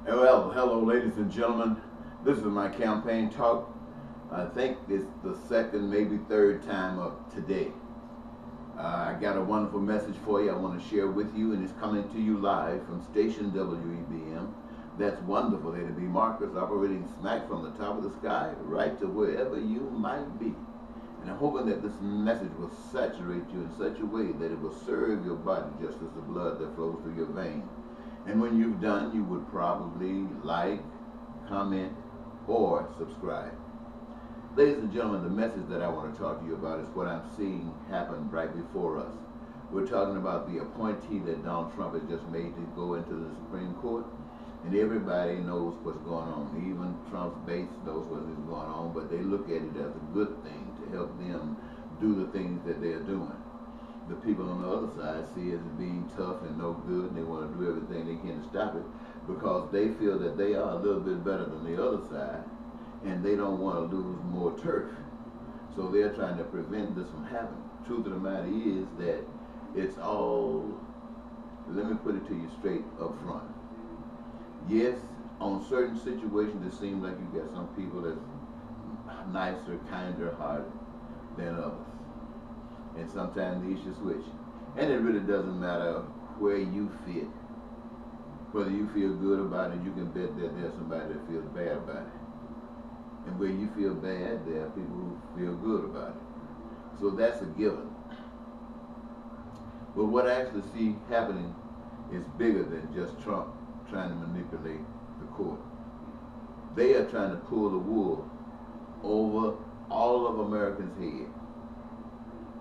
Well, hello, ladies and gentlemen. This is my campaign talk. I think it's the second, maybe third time up today. I got a wonderful message for you I want to share with you, and it's coming to you live from station WEBM. That's wonderful. There to be markers operating smack from the top of the sky right to wherever you might be. And I'm hoping that this message will saturate you in such a way that it will serve your body just as the blood that flows through your veins. And when you've done, you would probably like, comment, or subscribe. Ladies and gentlemen, the message that I want to talk to you about is what I'm seeing happen right before us. We're talking about the appointee that Donald Trump has just made to go into the Supreme Court. And everybody knows what's going on. Even Trump's base knows what is going on, but they look at it as a good thing to help them do the things that they're doing. The people on the other side see it as being tough and no good, and they want to do everything they can to stop it because they feel that they are a little bit better than the other side, and they don't want to lose more turf. So they're trying to prevent this from happening. Truth of the matter is that it's all, let me put it to you straight up front. Yes, on certain situations it seems like you got some people that's nicer, kinder hearted than others. And sometimes the issue switch. And it really doesn't matter where you fit. Whether you feel good about it, you can bet that there's somebody that feels bad about it. And where you feel bad, there are people who feel good about it. So that's a given. But what I actually see happening is bigger than just Trump trying to manipulate the court. They are trying to pull the wool over all of Americans' heads.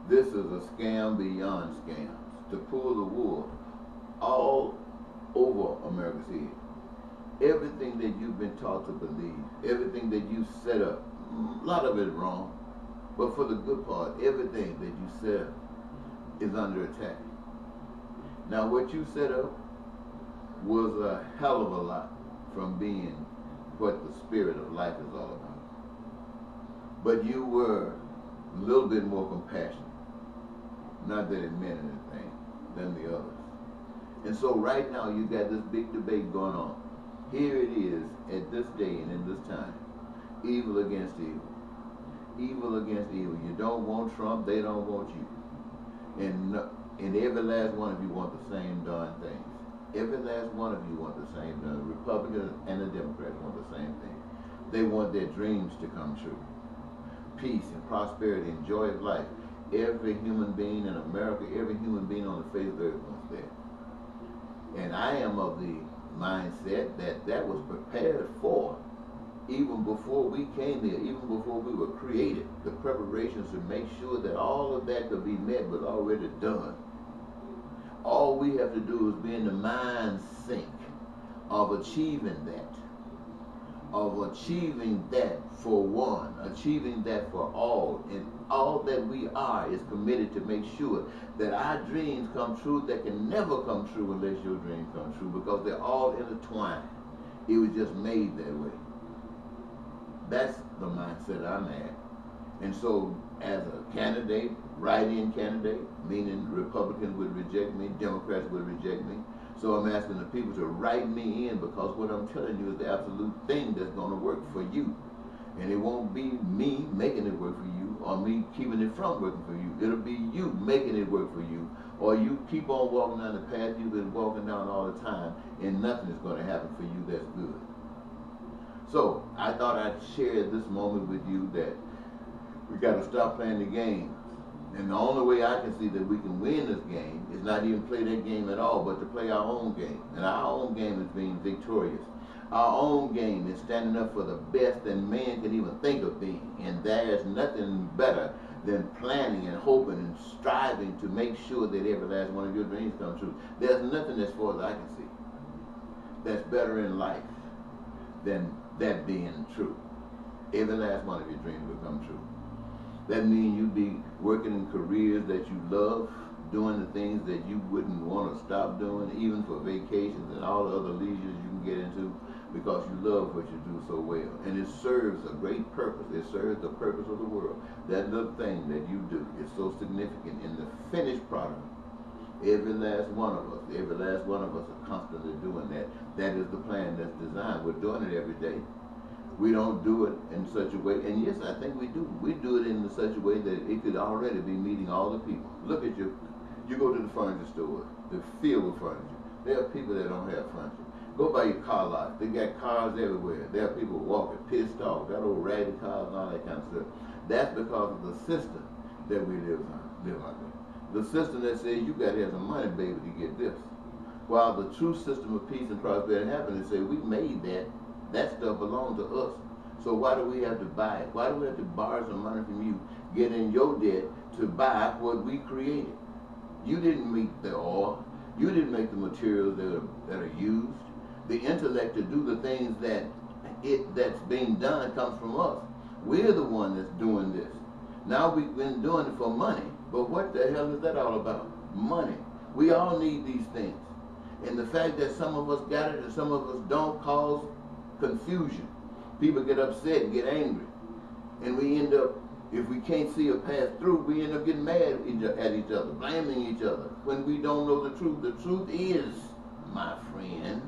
This is a scam beyond scams, to pull the wool all over America's head. Everything that you've been taught to believe, everything that you set up, a lot of it wrong, but for the good part, everything that you set up is under attack. Now what you set up was a hell of a lot from being what the spirit of life is all about. But you were a little bit more compassionate. Not that it meant anything than the others. And so right now you got this big debate going on. Here it is at this day and in this time. Evil against evil. Evil against evil. You don't want Trump, they don't want you. And every last one of you want the same darn things. Every last one of you want the same thing. The Republicans and the Democrats want the same thing. They want their dreams to come true. Peace and prosperity and joy of life. Every human being in America, every human being on the face of the earth wants that. And I am of the mindset that that was prepared for even before we came here, even before we were created. The preparations to make sure that all of that could be met was already done. All we have to do is be in the mind sync of achieving that. Of achieving that for one, achieving that for all. And all that we are is committed to make sure that our dreams come true that can never come true unless your dreams come true, because they're all intertwined. It was just made that way. That's the mindset I'm at. And so as a candidate, write-in candidate, meaning Republicans would reject me, Democrats would reject me. So I'm asking the people to write me in, because what I'm telling you is the absolute thing that's going to work for you. And it won't be me making it work for you or me keeping it from working for you. It'll be you making it work for you, or you keep on walking down the path you've been walking down all the time, and nothing is going to happen for you that's good. So I thought I'd share this moment with you that we got to stop playing the games. And the only way I can see that we can win this game is not even play that game at all, but to play our own game. And our own game is being victorious. Our own game is standing up for the best that man can even think of being. And there's nothing better than planning and hoping and striving to make sure that every last one of your dreams come true. There's nothing, as far as I can see, that's better in life than that being true. Every last one of your dreams will come true. That means you be working in careers that you love, doing the things that you wouldn't want to stop doing, even for vacations and all the other leisures you can get into, because you love what you do so well. And it serves a great purpose. It serves the purpose of the world. That little thing that you do is so significant in the finished product. Every last one of us. Every last one of us are constantly doing that. That is the plan that's designed. We're doing it every day. We don't do it in such a way, and yes, I think we do. We do it in such a way that it could already be meeting all the people. Look at you go to the furniture store, the filled with furniture. There are people that don't have furniture. Go by your car lot. They got cars everywhere. There are people walking pissed off, got old ragged cars and all that kind of stuff. That's because of the system that we live under. The system that says you got to have some money, baby, to get this. While the true system of peace and prosperity and happiness say we made that. That stuff belongs to us. So why do we have to buy it? Why do we have to borrow some money from you, get in your debt to buy what we created? You didn't make the oil. You didn't make the materials that are used. The intellect to do the things that's being done comes from us. We're the one that's doing this. Now we've been doing it for money, but what the hell is that all about? Money. We all need these things. And the fact that some of us got it and some of us don't cause confusion. People get upset and get angry. And we end up, if we can't see a path through, we end up getting mad at each other, blaming each other, when we don't know the truth. The truth is, my friend,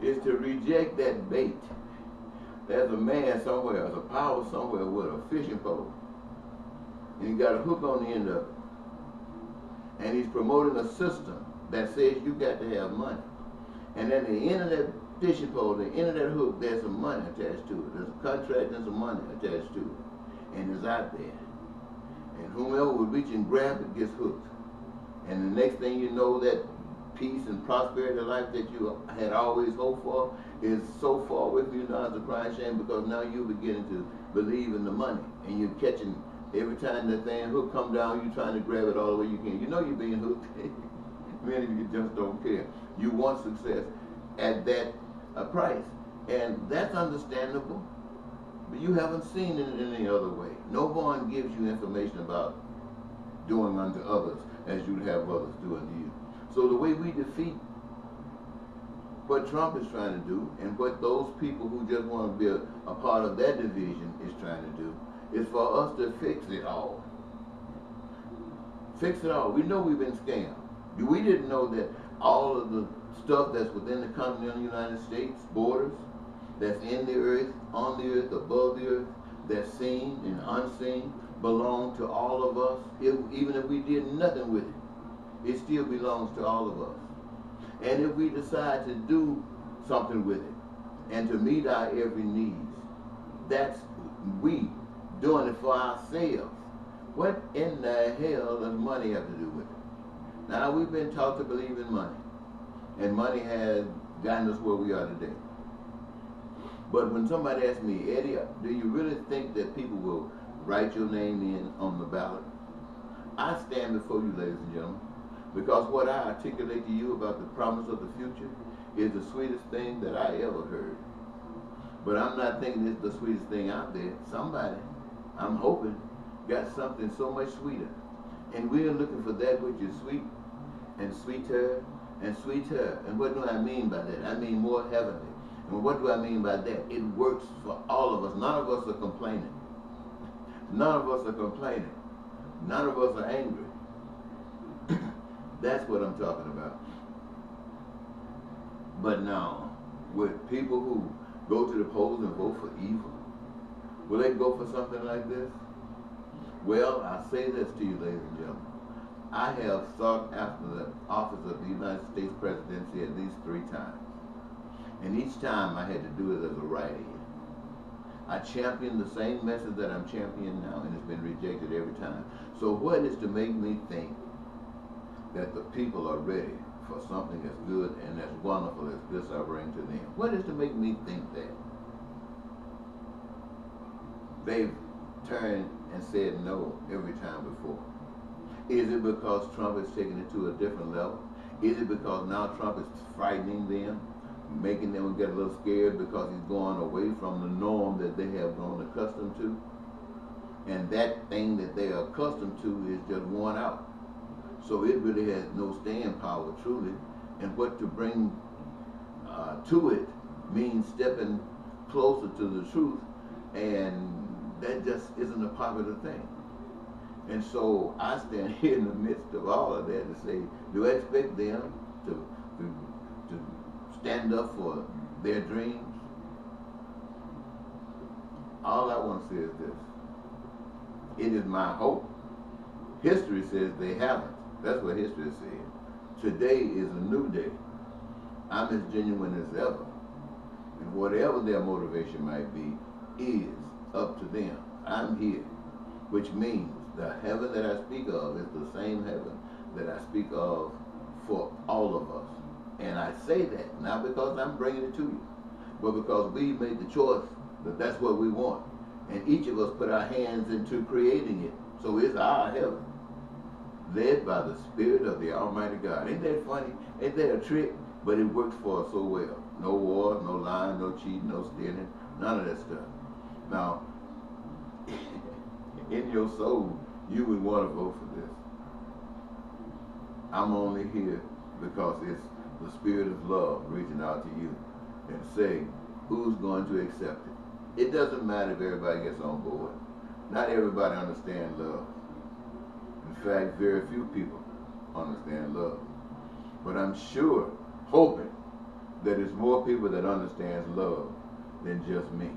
is to reject that bait. There's a man somewhere, there's a power somewhere with a fishing pole. And he got a hook on the end of it. And he's promoting a system that says you got to have money. And at the end of that fishing pole, the end of that hook, there's some money attached to it. There's a contract and some money attached to it. And it's out there. And whomever would reach and grab it gets hooked. And the next thing you know, that peace and prosperity life that you had always hoped for is so far with you now, it's a crying shame, because now you're beginning to believe in the money. And you're catching, every time that thing hook come down, you're trying to grab it all the way you can. You know you're being hooked. Many of you just don't care. You want success at that price. And that's understandable, but you haven't seen it in any other way. No one gives you information about doing unto others as you'd have others do unto you. So the way we defeat what Trump is trying to do, and what those people who just want to be a part of that division is trying to do, is for us to fix it all. Fix it all. We know we've been scammed. We didn't know that all of the stuff that's within the continental United States borders, that's in the earth, on the earth, above the earth, that's seen and unseen, belong to all of us. Even if we did nothing with it, it still belongs to all of us. And if we decide to do something with it and to meet our every needs, that's we doing it for ourselves. What in the hell does money have to do with it? Now, we've been taught to believe in money, and money has gotten us where we are today. But when somebody asks me, Eddie, do you really think that people will write your name in on the ballot? I stand before you, ladies and gentlemen, because what I articulate to you about the promise of the future is the sweetest thing that I ever heard. But I'm not thinking it's the sweetest thing out there. Somebody, I'm hoping, got something so much sweeter. And we're looking for that which is sweet and sweeter and sweeter. And what do I mean by that? I mean more heavenly. And what do I mean by that? It works for all of us. None of us are complaining. None of us are complaining. None of us are angry. That's what I'm talking about. But now, with people who go to the polls and vote for evil, will they go for something like this? Well, I say this to you, ladies and gentlemen. I have sought after the office of the United States presidency at least 3 times. And each time I had to do it as a write-in. I championed the same message that I'm championing now, and it's been rejected every time. So what is to make me think that the people are ready for something as good and as wonderful as this I bring to them? What is to make me think that? They've turned and said no every time before. Is it because Trump is taking it to a different level? Is it because now Trump is frightening them, making them get a little scared because he's going away from the norm that they have grown accustomed to? And that thing that they are accustomed to is just worn out. So it really has no staying power, truly. And what to bring to it means stepping closer to the truth, and that just isn't a popular thing. And so I stand here in the midst of all of that to say, do I expect them to stand up for their dreams? All I want to say is this. It is my hope. History says they haven't. That's what history says. Today is a new day. I'm as genuine as ever. And whatever their motivation might be is up to them. I'm here. Which means the heaven that I speak of is the same heaven that I speak of for all of us. And I say that not because I'm bringing it to you, but because we made the choice that that's what we want. And each of us put our hands into creating it. So it's our heaven, led by the Spirit of the Almighty God. Ain't that funny? Ain't that a trick? But it works for us so well. No war, no lying, no cheating, no stealing, none of that stuff. Now, in your soul, you would want to vote for this. I'm only here because it's the Spirit of love reaching out to you and saying, who's going to accept it? It doesn't matter if everybody gets on board. Not everybody understands love. In fact, very few people understand love. But I'm sure, hoping, that there's more people that understands love than just me.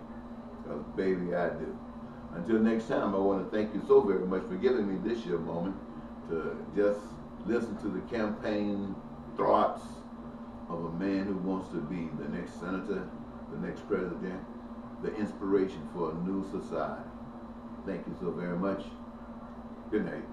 Because baby, I do. Until next time, I want to thank you so very much for giving me this year moment to just listen to the campaign thoughts of a man who wants to be the next senator, the next president, the inspiration for a new society. Thank you so very much. Good night.